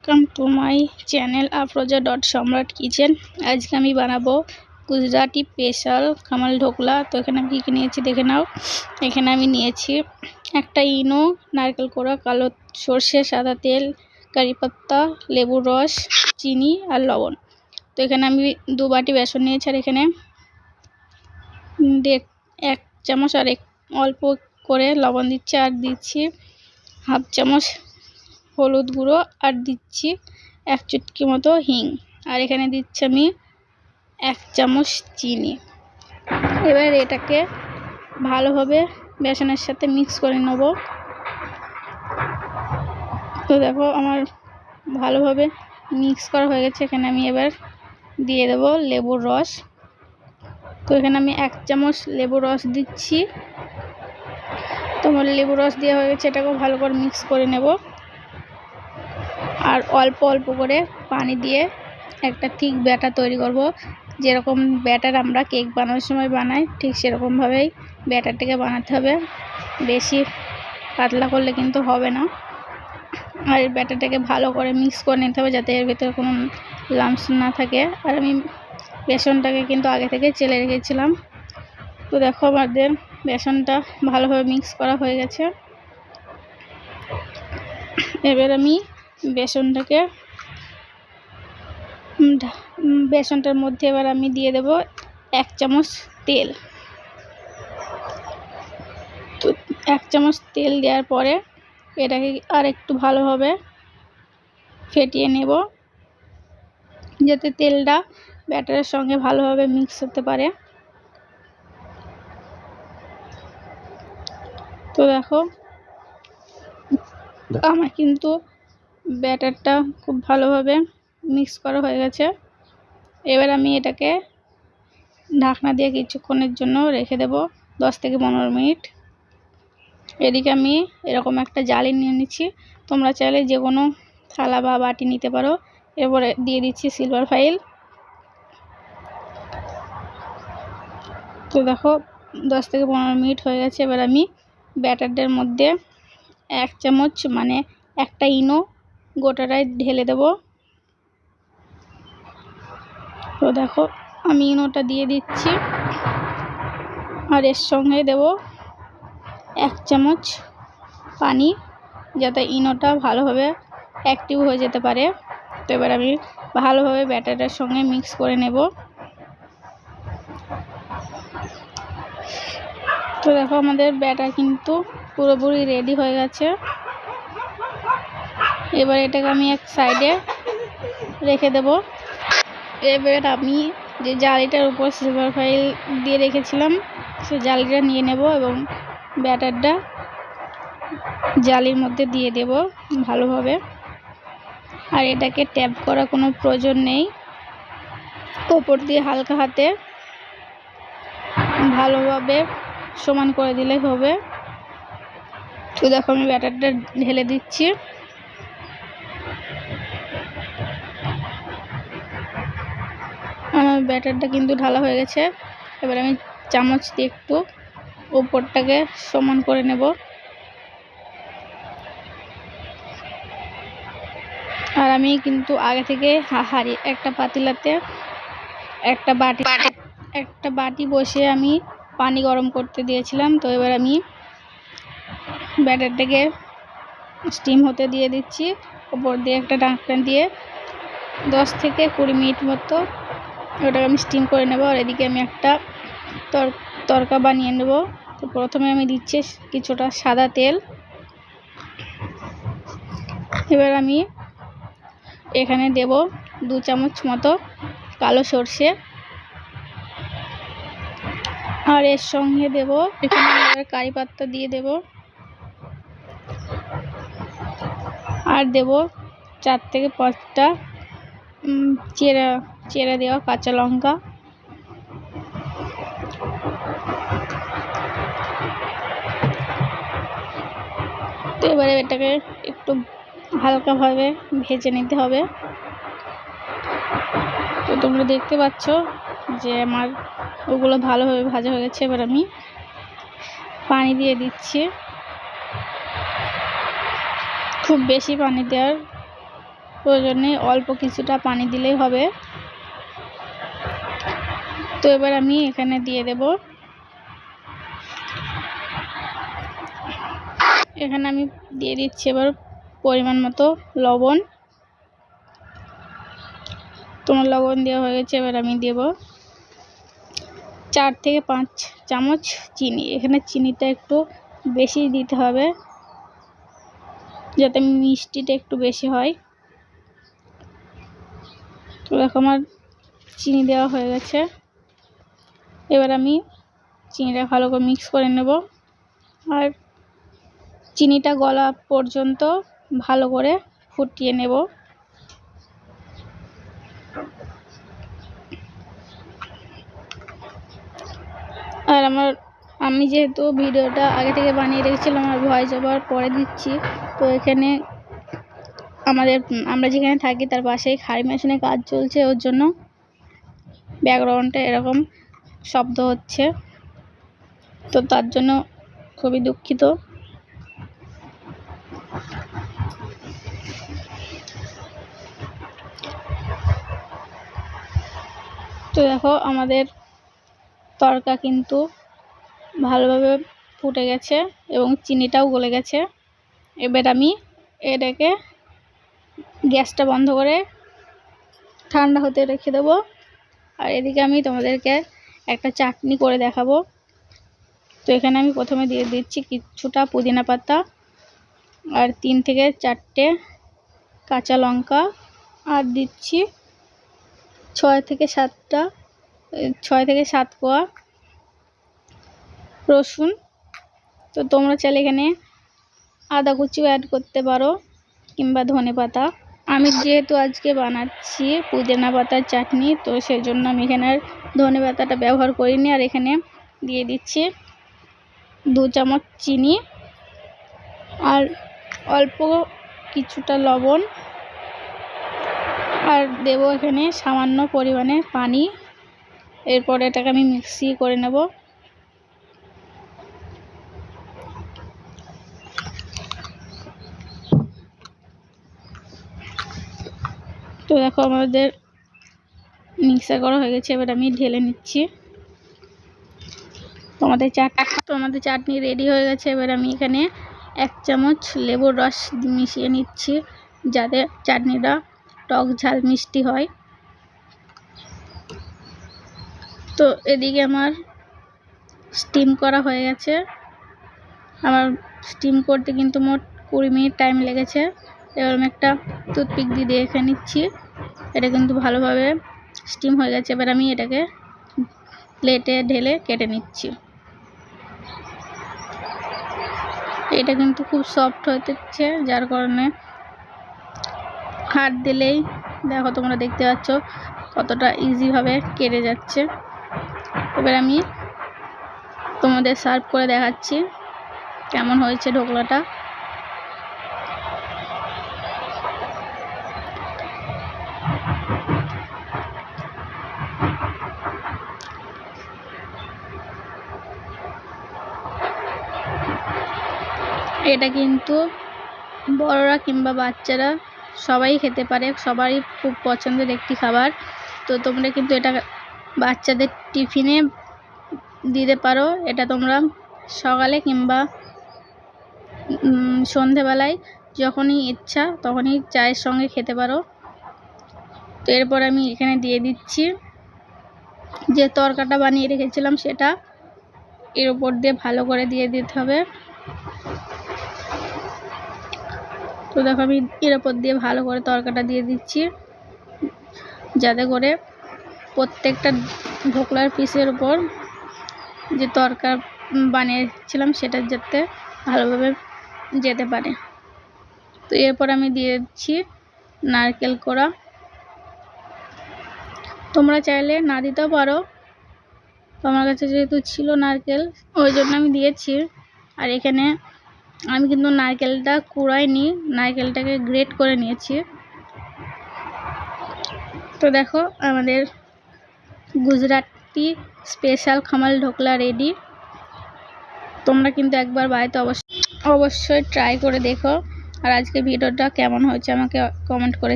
Welcome to my channel Afroza সম্রাট kitchen. আজকে আমি বানাবো গুজরাটি স্পেশাল কামাল ঢোকলা। তো এখানে আমি কী নিয়েছি দেখে নাও। এখানে আমি নিয়েছি একটা ইনো, নারকেল কোড়া, কালো সর্ষে, সাদা তেল, কারি পাত্তা, লেবুর রস, চিনি আর লবণ। তো এখানে আমি 2 বাটি বেসন নিয়েছি, আর এখানে 1 চামচ আর অল্প করে লবণ দিচ্ছি, আর দিচ্ছি 1/2 চামচ হলুদ গুঁড়ো, আর দিচ্ছি 1 চুটকি মতো হিং, আর এখানে দিচ্ছি আমি 1 চামচ চিনি। এবার এটাকে ভালোভাবে বেসনের সাথে মিক্স করে নেব। তো দেখো আমার ভালোভাবে মিক্স করা হয়ে গেছে। এখানে আমি এবার দিয়ে দেব লেবুর রস। তো এখানে আমি 1 চামচ লেবুর রস দিচ্ছি। তোমার লেবুর রস দেওয়া হয়ে গেছে, এটাকেও ভালো করে মিক্স করে নেব। আর অল্প অল্প করে পানি দিয়ে একটা ঠিক ব্যাটার তৈরি করব। যেরকম ব্যাটার আমরা কেক বানানোর সময় বানাই, ঠিক সেরকমভাবেই ব্যাটারটাকে বানাতে হবে। বেশি পাতলা করলে কিন্তু হবে না। আর এই ব্যাটারটাকে ভালো করে মিক্স করে নিতে হবে, যাতে এর ভিতরে কোনো লাম্পস না থাকে। আর আমি বেসনটাকে কিন্তু আগে থেকে চেলে রেখেছিলাম। তো দেখো আমাদের বেসনটা ভালোভাবে মিক্স করা হয়ে গেছে। এবার আমি বেসনটার মধ্যে এবার আমি দিয়ে দেব 1 চামচ তেল। তো 1 চামচ তেল দেওয়ার পরে এটাকে আর একটু ভালোভাবে ফেটিয়ে নেব, যাতে তেলটা ব্যাটারের সঙ্গে ভালোভাবে মিক্স হতে পারে। তো দেখো আমার কিন্তু ব্যাটারটা খুব ভালোভাবে মিক্স করা হয়ে গেছে। এবার আমি এটাকে ঢাকনা দিয়ে কিছুক্ষণের জন্য রেখে দেব, 10 থেকে 15 মিনিট। এদিকে আমি এরকম একটা জালি নিয়ে নিচ্ছি। তোমরা চাইলে যে কোনো থালা বা বাটি নিতে পারো। এরপরে দিয়ে দিচ্ছি সিলভার ফয়েল। তো দেখো 10 থেকে 15 মিনিট হয়ে গেছে। এবার আমি ব্যাটারটার মধ্যে 1 চামচ মানে একটা ইনো গোটাটাই ঢেলে দেব। তো দেখো আমি ইনোটা দিয়ে দিচ্ছি, আর এর সঙ্গে দেব 1 চামচ পানি, যাতে ইনোটা ভালোভাবে অ্যাক্টিভ হয়ে যেতে পারে। তো এবার আমি ভালোভাবে ব্যাটারটার সঙ্গে মিক্স করে নেব। তো দেখো আমাদের ব্যাটার কিন্তু পুরোপুরি রেডি হয়ে গেছে। এবার এটাকে আমি এক সাইডে রেখে দেব। এবার আমি যে জালিটার উপর সিলভার ফয়েল দিয়ে রেখেছিলাম, সেই জালিটা নিয়ে নেব এবং ব্যাটারটা জালির মধ্যে দিয়ে দেব ভালোভাবে। আর এটাকে ট্যাপ করার কোনো প্রয়োজন নেই, ওপর দিয়ে হালকা হাতে ভালোভাবে সমান করে দিলে হবে। তো দেখো আমি ব্যাটারটা ঢেলে দিচ্ছি। আমার ব্যাটারটা কিন্তু ঢালা হয়ে গেছে। এবার আমি চামচ দিয়ে একটু উপরটাকে সমান করে নেব। আর আমি কিন্তু আগে থেকে হাঁড়ি একটা পাতিলাতে একটা বাটি বসে আমি পানি গরম করতে দিয়েছিলাম। তো এবার আমি ব্যাটারটাকে স্টিম হতে দিয়ে দিচ্ছি, উপর দিয়ে একটা ঢাকনা দিয়ে 10 থেকে 20 মিনিট মতো ওটাকে আমি স্টিম করে নেব। আর এদিকে আমি একটা তরকা বানিয়ে নেব। তো প্রথমে আমি দিচ্ছি কিছুটা সাদা তেল। এবার আমি এখানে দেব 2 চামচ মতো কালো সর্ষে, আর এর সঙ্গে দেব এখানে কারি পাত্তা দিয়ে দেব, আর দেব 4 থেকে 5টা চেরা দেওয়া কাঁচা লঙ্কা। তো এবারে এটাকে একটু হালকাভাবে ভেজে নিতে হবে। তো তোমরা দেখতে পাচ্ছ যে আমার ওগুলো ভালোভাবে ভাজা হয়ে গেছে। এবার আমি পানি দিয়ে দিচ্ছি, খুব বেশি পানি দেওয়ার প্রয়োজনে অল্প কিছুটা পানি দিলেই হবে। তো এবার আমি এখানে দিয়ে দেব, এখানে আমি দিয়ে দিচ্ছি এবার পরিমাণ মতো লবণ। তোমার লবণ দেওয়া হয়ে গেছে। এবার আমি দেব 4 থেকে 5 চামচ চিনি। এখানে চিনিটা একটু বেশি দিতে হবে যাতে মিষ্টিটা একটু বেশি হয়। তো দেখো আমার চিনি দেওয়া হয়ে গেছে। এবার আমি চিনিটা ভালো করে মিক্স করে নেব আর চিনিটা গলা পর্যন্ত ভালো করে ফুটিয়ে নেব। আর আমি যেহেতু ভিডিওটা আগে থেকে বানিয়ে রেখেছিলাম আর ভয়েস ওভার পরে দিচ্ছি, তো এখানে আমরা যেখানে থাকি তার পাশেই খাড়ি মেশিনে কাজ চলছে, ওর জন্য ব্যাকগ্রাউন্ডে এরকম শব্দ হচ্ছে, তো তার জন্য খুবই দুঃখিত। তো দেখো আমাদের তরকা কিন্তু ভালোভাবে ফুটে গেছে এবং চিনিটাও গলে গেছে। এবার আমি এটাকে গ্যাসটা বন্ধ করে ঠান্ডা হতে রেখে দেবো। আর এদিকে আমি তোমাদেরকে একটা চাটনি করে দেখাবো। তো এখানে আমি প্রথমে দিয়ে দিচ্ছি কিছুটা পুদিনা পাতা আর 3 থেকে 4টে কাঁচা লঙ্কা আর দিচ্ছি 6 থেকে 7 কোয়া রসুন। তো তোমরা চাইলে এখানে আদা কুচিও অ্যাড করতে পারো কিংবা ধনে পাতা। আমি যেহেতু আজকে বানাচ্ছি পুদিনা পাতার চাটনি, তো সেজন্য আমি এখানে আর ধনে পাতাটা ব্যবহার করিনি। আর এখানে দিয়ে দিচ্ছি 2 চামচ চিনি আর অল্প কিছুটা লবণ আর দেব এখানে সামান্য পরিমাণে পানি। এরপর এটাকে আমি মিক্সি করে নেব। তো দেখো আমাদের মিক্সার করা হয়ে গেছে। এবার আমি ঢেলে নিচ্ছি। তোমাদের চাটনি রেডি হয়ে গেছে। এবার আমি এখানে 1 চামচ লেবুর রস মিশিয়ে নিচ্ছি যাতে চাটনিটা টক ঝাল মিষ্টি হয়। তো এদিকে আমার স্টিম করা হয়ে গেছে। আমার স্টিম করতে কিন্তু মোট 20 মিনিট টাইম লেগেছে। এবার আমি একটা টুথপিক দিয়ে দেখে নিচ্ছি, এটা কিন্তু ভালোভাবে স্টিম হয়ে গেছে। এবার আমি এটাকে প্লেটে ঢেলে কেটে নিচ্ছি। এটা কিন্তু খুব সফট হতেছে, যার কারণে হাত দিলেই দেখো তোমরা দেখতে পাচ্ছ কতটা ইজিভাবে কেটে যাচ্ছে। এবার আমি তোমাদের সার্ভ করে দেখাচ্ছি কেমন হয়েছে ঢোকলাটা। এটা কিন্তু বড়রা কিংবা বাচ্চারা সবাই খেতে পারে, সবারই খুব পছন্দের একটি খাবার। তো তোমরা কিন্তু এটা বাচ্চাদের টিফিনে দিতে পারো। এটা তোমরা সকালে কিংবা সন্ধেবেলায় যখনই ইচ্ছা তখনই চায়ের সঙ্গে খেতে পারো। তো এরপর আমি এখানে দিয়ে দিচ্ছি যে তরকাটা বানিয়ে রেখেছিলাম, সেটা এর উপর দিয়ে ভালো করে দিয়ে দিতে হবে। তো দেখো আমি এর উপর দিয়ে ভালো করে তরকাটা দিয়ে দিচ্ছি যাতে করে প্রত্যেকটা ঢোকলার পিসের উপর যে তরকা বানিয়েছিলাম সেটা যাতে ভালোভাবে যেতে পারে। তো এরপর আমি দিয়ে দিচ্ছি নারকেল কোড়া। তোমরা চাইলে না দিতেও পারো, তোমার কাছে যেহেতু ছিল নারকেল ওই জন্য আমি দিয়েছি। আর এখানে আমি কিন্তু নারকেলটা কুড়াইনি, নারকেলটাকে গ্রেট করে নিয়েছি। তো দেখো আমাদের গুজরাটি স্পেশাল খামাল ঢোকলা রেডি। তোমরা কিন্তু একবার বাড়িতে অবশ্যই ট্রাই করে দেখো। আর আজকে ভিডিওটা কেমন হয়েছে আমাকে কমেন্ট করে